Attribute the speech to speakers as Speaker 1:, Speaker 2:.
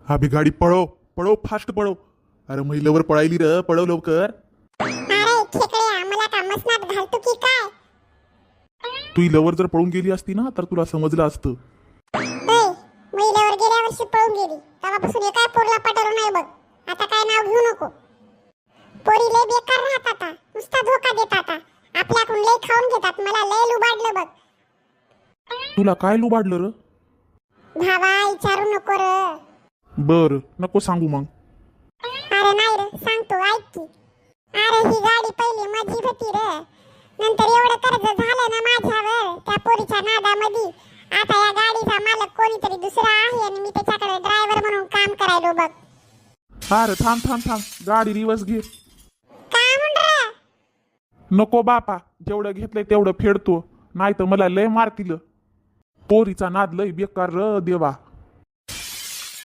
Speaker 1: हा बी गाडी पळव पळव फास्ट पळव. अरे महिलेवर पळायली र, पळव लवकर.
Speaker 2: अरे खेकड्या मला का मसनात घालतो की काय?
Speaker 1: तू लवर जर पळून गेली असती ना तर तुला समजलं असतं.
Speaker 2: महिलेवर गेल्या वर्षी पळून गेली तेव्हापासून हे काय पोरला पटवलं नाही बघ. आता काय नाव घेऊ नको. पोरी लय बेकार राहतात आता, नुसता धोका देतात. आपल्याकडून लय खाऊन घेतात. मला लय लुबाडलं बघ.
Speaker 1: तुला काय लुबाडलं र?
Speaker 2: भावा विचारू नको र.
Speaker 1: बर नको सांगू मग.
Speaker 2: अरे नाही रे सांगतो ऐक की. अरे ही गाडी पहिली माझी होती रे, नंतर एवढं कर्ज झालं ना माझ्यावर त्या पोरीच्या नादामध्ये. आता या गाडीचा मालक कोणीतरी दुसरा आहे आणि मी त्याच्याकडे ड्रायव्हर म्हणून काम करायलो बघ.
Speaker 1: अरे थांब थांब थांब, गाडी रिवर्स घे.
Speaker 2: काय म्हण रे?
Speaker 1: नको बापा, जेवढं घेतलंय तेवढं फेडतो, नाही तर मला लय मारतील. पोरीचा नाद लय बेकार र देवा.